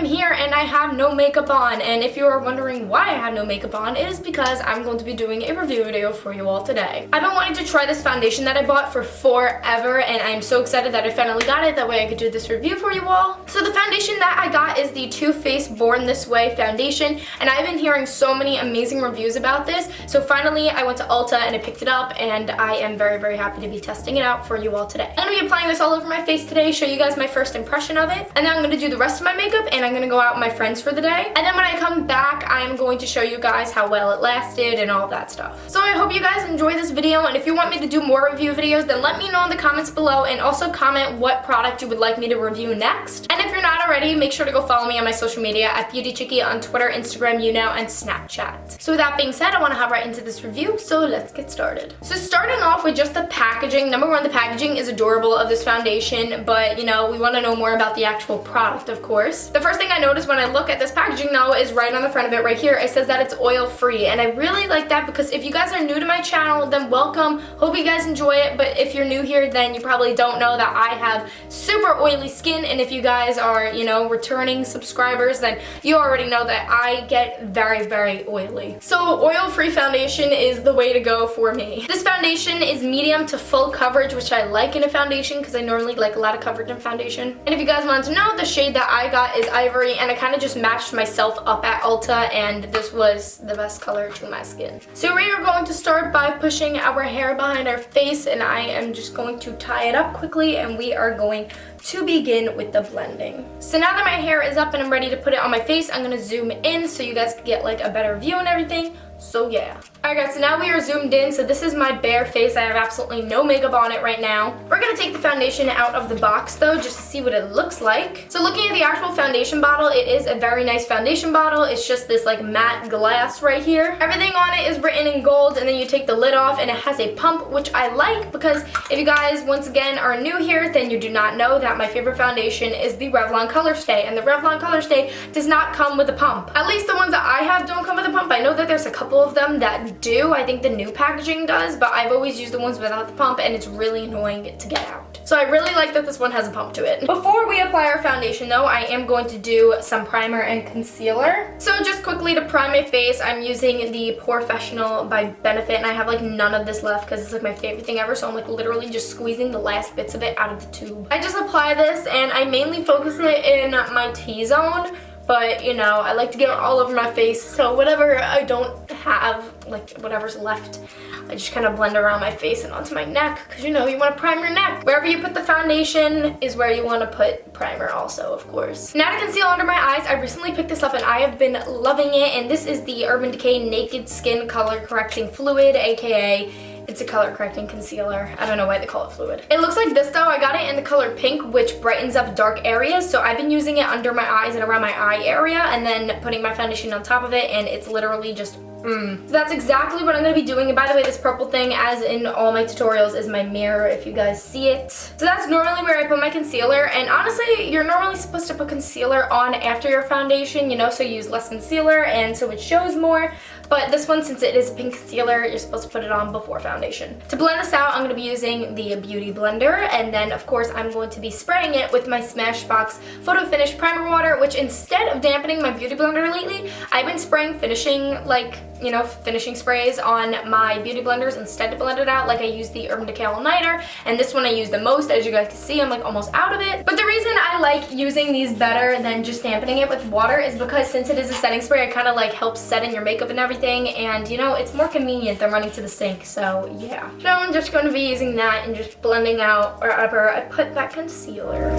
am here and I have no makeup on, and if you are wondering why I have no makeup on, it is because I'm going to be doing a review video for you all today. I've been wanting to try this foundation that I bought for forever, and I'm so excited that I finally got it. That way I could do this review for you all. So the foundation that I got is the Too Faced Born This Way foundation, and I've been hearing so many amazing reviews about this, so finally I went to Ulta and I picked it up, and I am very, very happy to be testing it out for you all today. I'm going to be applying this all over my face today, show you guys my first impression of it, and then I'm going to do the rest of my makeup, and I'm going to go out with my friends for the day. And then when I come back, I'm going to show you guys how well it lasted and all of that stuff. So I hope you guys enjoy this video, and if you want me to do more review videos, then let me know in the comments below, and also comment what product you would like me to review next. And if you're not already, make sure to go follow me on my social media at BeautyChickee on Twitter, Instagram, YouNow, and Snapchat. So with that being said, I want to hop right into this review, so let's get started. So starting off with just the packaging, number one, the packaging is adorable of this foundation, but you know, we want to know more about the actual product, of course. The first thing I noticed when I look at this packaging though is right on the front of it right here, it says that it's oil free, and I really like that because if you guys are new to my channel, then welcome. Hope you guys enjoy it, but if you're new here, then you probably don't know that I have super oily skin, and if you guys are, you know, returning subscribers, then you already know that I get very, very oily. So oil-free foundation is the way to go for me. This foundation is medium to full coverage, which I like in a foundation because I normally like a lot of coverage in foundation. And if you guys wanted to know, the shade that I got is Ivory, and I kind of just matched myself up at Ulta, and this was the best color to my skin. So we are going to start by pushing our hair behind our face, and I am just going to tie it up quickly, and we are going to begin with the blending. So now that my hair is up and I'm ready to put it on my face, I'm gonna zoom in so you guys can get like a better view and everything. So yeah. Alright guys, so now we are zoomed in. So this is my bare face. I have absolutely no makeup on it right now. We're going to take the foundation out of the box though, just to see what it looks like. So looking at the actual foundation bottle, it is a very nice foundation bottle. It's just this like matte glass right here. Everything on it is written in gold, and then you take the lid off and it has a pump, which I like because if you guys once again are new here, then you do not know that my favorite foundation is the Revlon Color Stay, and the Revlon Color Stay does not come with a pump. At least the ones that I have don't come with a pump. I know that there's a couple of them that do. I think the new packaging does, but I've always used the ones without the pump, and it's really annoying to get out. So I really like that this one has a pump to it. Before we apply our foundation though, I am going to do some primer and concealer. So just quickly to prime my face, I'm using the Porefessional by Benefit, and I have like none of this left because it's like my favorite thing ever, so I'm like literally just squeezing the last bits of it out of the tube. I just apply this, and I mainly focus it in my T-zone, but you know, I like to get it all over my face, so whatever I don't have, like whatever's left, I just kind of blend around my face and onto my neck, because you know, you want to prime your neck. Wherever you put the foundation is where you want to put primer also, of course. Now to conceal under my eyes, I recently picked this up and I have been loving it, and this is the Urban Decay Naked Skin Color Correcting Fluid, aka it's a color correcting concealer. I don't know why they call it fluid. It looks like this though. I got it in the color pink, which brightens up dark areas. So I've been using it under my eyes and around my eye area, and then putting my foundation on top of it, and it's literally just So that's exactly what I'm going to be doing. And by the way, this purple thing, as in all my tutorials, is my mirror, if you guys see it. So that's normally where I put my concealer, and honestly, you're normally supposed to put concealer on after your foundation, you know, so you use less concealer and so it shows more. But this one, since it is a pink concealer, you're supposed to put it on before foundation. To blend this out, I'm going to be using the Beauty Blender, and then of course I'm going to be spraying it with my Smashbox Photo Finish Primer Water, which instead of dampening my Beauty Blender lately, I've been spraying finishing, like, you know, finishing sprays on my beauty blenders instead to blend it out. Like I use the Urban Decay All Nighter, and this one I use the most. As you guys can see, I'm like almost out of it. But the reason I like using these better than just dampening it with water is because since it is a setting spray, it kind of like helps set in your makeup and everything, and you know, it's more convenient than running to the sink. So yeah, so I'm just going to be using that and just blending out wherever I put that concealer.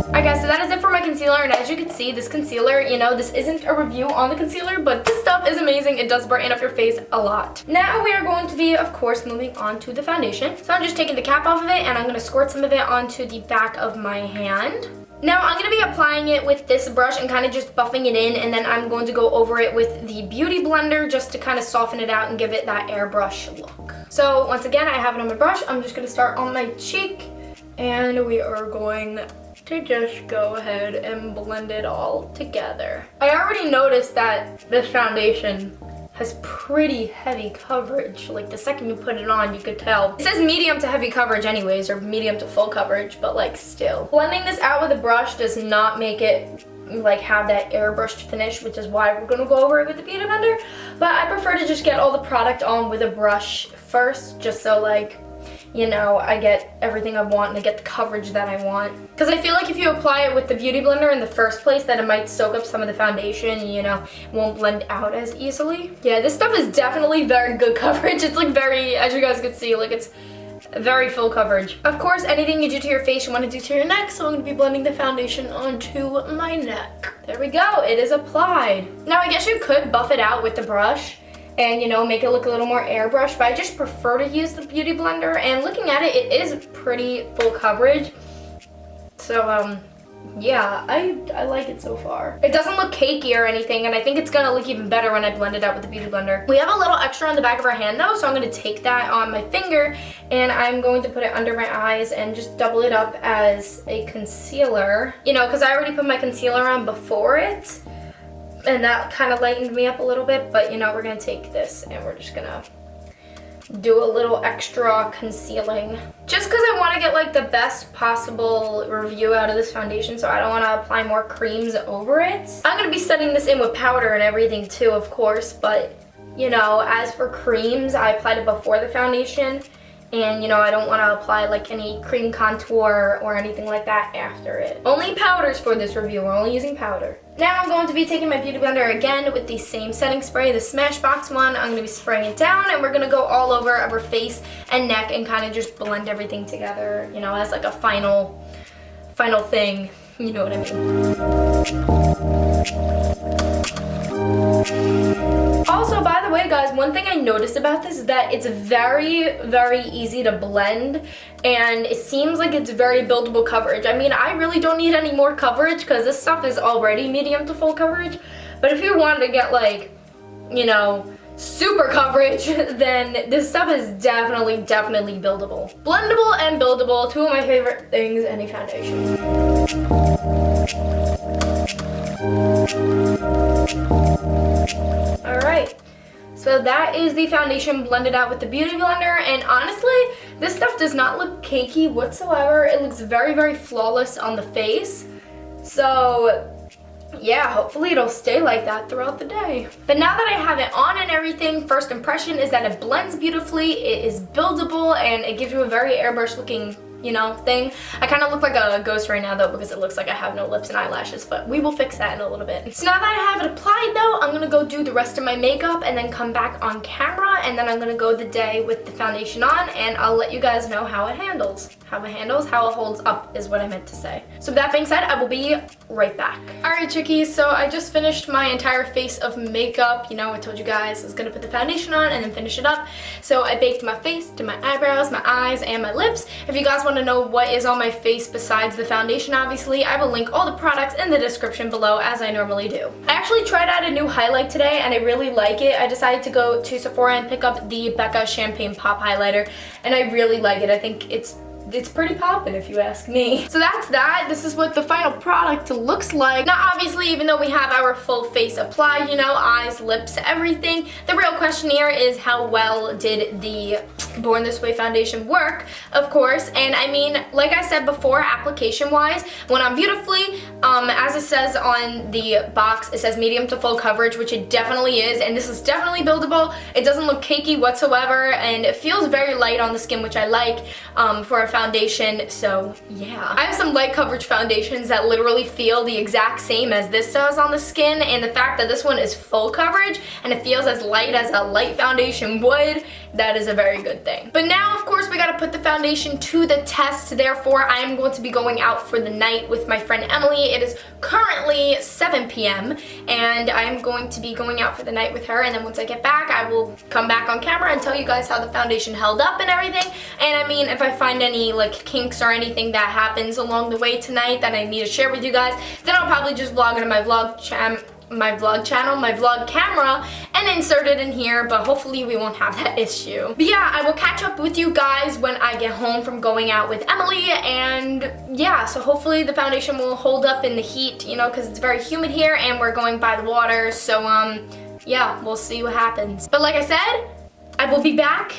Alright guys, so that is it for my concealer, and as you can see, this concealer, you know, this isn't a review on the concealer, but this stuff is amazing. It does brighten up your face a lot. Now we are going to be, of course, moving on to the foundation. So I'm just taking the cap off of it, and I'm going to squirt some of it onto the back of my hand. Now I'm going to be applying it with this brush and kind of just buffing it in, and then I'm going to go over it with the Beauty Blender just to kind of soften it out and give it that airbrush look. So once again, I have it on my brush. I'm just going to start on my cheek, and we are going to just go ahead and blend it all together. I already noticed that this foundation has pretty heavy coverage. Like the second you put it on, you could tell. It says medium to heavy coverage anyways, or medium to full coverage, but like still. Blending this out with a brush does not make it like have that airbrushed finish, which is why we're gonna go over it with the Beauty Blender. But I prefer to just get all the product on with a brush first, just so like, you know, I get everything I want and I get the coverage that I want. Because I feel like if you apply it with the Beauty Blender in the first place, that it might soak up some of the foundation and, you know, won't blend out as easily. Yeah, this stuff is definitely very good coverage. It's like very, as you guys can see, like it's very full coverage. Of course, anything you do to your face, you want to do to your neck, so I'm going to be blending the foundation onto my neck. There we go, it is applied. Now, I guess you could buff it out with the brush and, you know, make it look a little more airbrush, but I just prefer to use the Beauty Blender, and looking at it, it is pretty full coverage. So, yeah, I like it so far. It doesn't look cakey or anything, and I think it's gonna look even better when I blend it out with the Beauty Blender. We have a little extra on the back of our hand though, so I'm gonna take that on my finger and I'm going to put it under my eyes and just double it up as a concealer. You know, because I already put my concealer on before it, and that kind of lightened me up a little bit, but you know, we're gonna take this and we're just gonna do a little extra concealing. Just because I want to get like the best possible review out of this foundation, so I don't want to apply more creams over it. I'm going to be setting this in with powder and everything too, of course, but you know, as for creams, I applied it before the foundation, and you know, I don't want to apply like any cream contour or anything like that after it. Only powders for this review, we're only using powder. Now I'm going to be taking my Beauty Blender again with the same setting spray, the Smashbox one. I'm going to be spraying it down, and we're going to go all over our face and neck and kind of just blend everything together, you know, as like a final thing, you know what I mean. Also, by the way, guys, one thing I noticed about this is that it's very, very easy to blend, and it seems like it's very buildable coverage. I mean, I really don't need any more coverage because this stuff is already medium to full coverage, but if you wanted to get like, you know, super coverage, then this stuff is definitely buildable. Blendable and buildable, two of my favorite things in a foundation. Alright, so that is the foundation blended out with the Beauty Blender, and honestly, this stuff does not look cakey whatsoever. It looks very, very flawless on the face. So yeah, hopefully it'll stay like that throughout the day. But now that I have it on and everything, first impression is that it blends beautifully, it is buildable, and it gives you a very airbrush looking, you know, thing. I kind of look like a ghost right now though, because it looks like I have no lips and eyelashes, but we will fix that in a little bit. So now that I have it applied though, I'm gonna go do the rest of my makeup and then come back on camera, and then I'm gonna go the day with the foundation on, and I'll let you guys know how it handles. How it holds up is what I meant to say. So with that being said, I will be right back. Alright, chickies, so I just finished my entire face of makeup. You know, I told you guys I was gonna put the foundation on and then finish it up. So I baked my face, did my eyebrows, my eyes, and my lips. If you guys want to know what is on my face besides the foundation, obviously, I will link all the products in the description below, as I normally do. I actually tried out a new highlight today and I really like it. I decided to go to Sephora and pick up the Becca Champagne Pop Highlighter, and I really like it. I think it's pretty poppin' if you ask me. So that's that. This is what the final product looks like. Now obviously, even though we have our full face applied, you know, eyes, lips, everything, the real question here is how well did the Born This Way foundation work, of course. And I mean, like I said before, application wise, went on beautifully. As it says on the box, it says medium to full coverage, which it definitely is, and this is definitely buildable. It doesn't look cakey whatsoever, and it feels very light on the skin, which I like for a foundation. So yeah, I have some light coverage foundations that literally feel the exact same as this does on the skin, and the fact that this one is full coverage and it feels as light as a light foundation would, that is a very good thing. But now, of course, we gotta put the foundation to the test. Therefore, I am going to be going out for the night with my friend Emily. It is currently 7 p.m. and I'm going to be going out for the night with her, and then once I get back, I will come back on camera and tell you guys how the foundation held up and everything. And I mean, if I find any like kinks or anything that happens along the way tonight that I need to share with you guys, then I'll probably just vlog it on my vlog channel, my vlog camera, and insert it in here, but hopefully we won't have that issue. But yeah, I will catch up with you guys when I get home from going out with Emily, and yeah, so hopefully the foundation will hold up in the heat, you know, because it's very humid here and we're going by the water, so yeah, we'll see what happens. But like I said, I will be back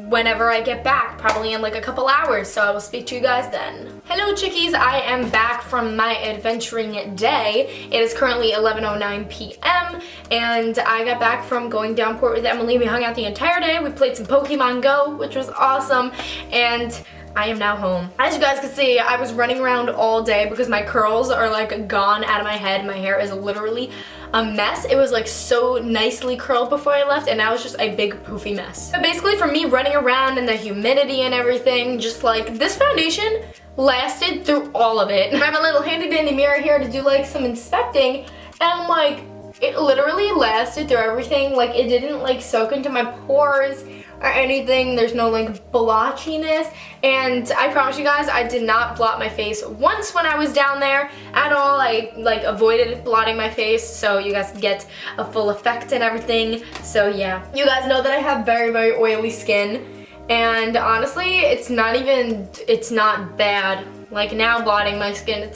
whenever I get back, probably in like a couple hours, so I will speak to you guys then. Hello chickies, I am back from my adventuring day. It is currently 11:09 p.m. and I got back from going down port with Emily. We hung out the entire day. We played some Pokemon Go, which was awesome, and I am now home. As you guys can see, I was running around all day because my curls are like gone out of my head. My hair is literally a mess. It was like so nicely curled before I left, and now it's just a big poofy mess. But basically for me running around in the humidity and everything, just like this foundation lasted through all of it. I have a little handy dandy mirror here to do like some inspecting, and like it literally lasted through everything. Like it didn't like soak into my pores or anything. There's no like blotchiness, and I promise you guys I did not blot my face once when I was down there at all. I like avoided blotting my face so you guys get a full effect and everything. So yeah, you guys know that I have very oily skin, and honestly it's not bad. Like now blotting my skin,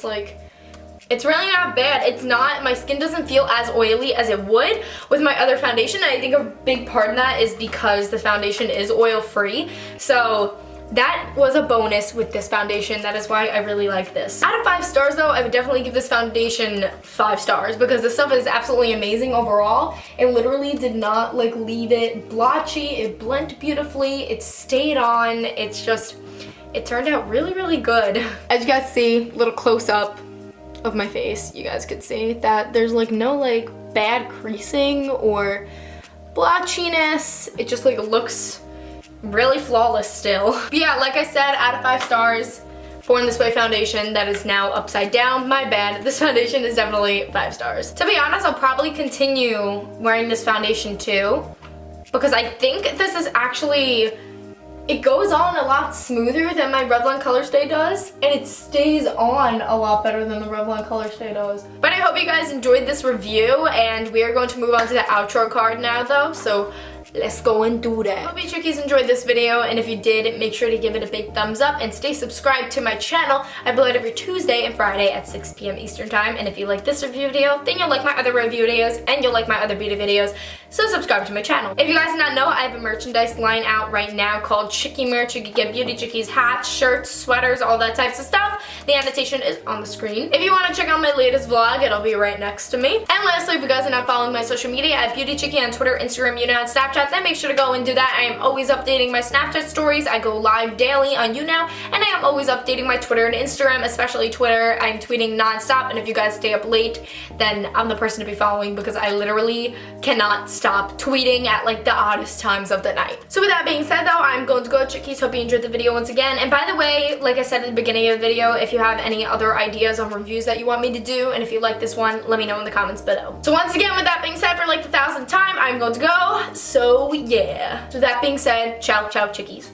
it's really not bad. It's not, my skin doesn't feel as oily as it would with my other foundation. And I think a big part of that is because the foundation is oil free. So that was a bonus with this foundation. That is why I really like this. Out of 5 stars though, I would definitely give this foundation 5 stars because this stuff is absolutely amazing overall. It literally did not like leave it blotchy. It blended beautifully. It stayed on. It's just, it turned out really good. As you guys see, little close up of my face, you guys could see that there's like no like bad creasing or blotchiness. It just like looks really flawless still. But yeah, like I said, out of 5 stars, Born This Way foundation that is now upside down. My bad. This foundation is definitely 5 stars. To be honest, I'll probably continue wearing this foundation too because I think this is actually, it goes on a lot smoother than my Revlon Color Stay does, and it stays on a lot better than the Revlon Color Stay does. But I hope you guys enjoyed this review, and we are going to move on to the outro card now though, so let's go and do that. I hope you chickies enjoyed this video, and if you did, make sure to give it a big thumbs up and stay subscribed to my channel. I upload every Tuesday and Friday at 6 p.m. Eastern time, and if you like this review video, then you'll like my other review videos, and you'll like my other beauty videos, so subscribe to my channel. If you guys did not know, I have a merchandise line out right now called Chickee merch. You can get Beauty Chickees hats, shirts, sweaters, all that types of stuff. The annotation is on the screen. If you want to check out my latest vlog, it'll be right next to me. And lastly, if you guys are not following my social media at BeautyChickee on Twitter, Instagram, YouNow, and Snapchat, then make sure to go and do that. I am always updating my Snapchat stories. I go live daily on YouNow, and I am always updating my Twitter and Instagram, especially Twitter. I'm tweeting nonstop, and if you guys stay up late, then I'm the person to be following because I literally cannot stop tweeting at like the oddest times of the night. So with that being said though, I'm going to go chickies. Hope you enjoyed the video once again. And by the way, like I said at the beginning of the video, if you have any other ideas on reviews that you want me to do, and if you like this one, let me know in the comments below. So once again, with that being said, for like the 1000th time, I'm going to go. So yeah. So with that being said, ciao chickies.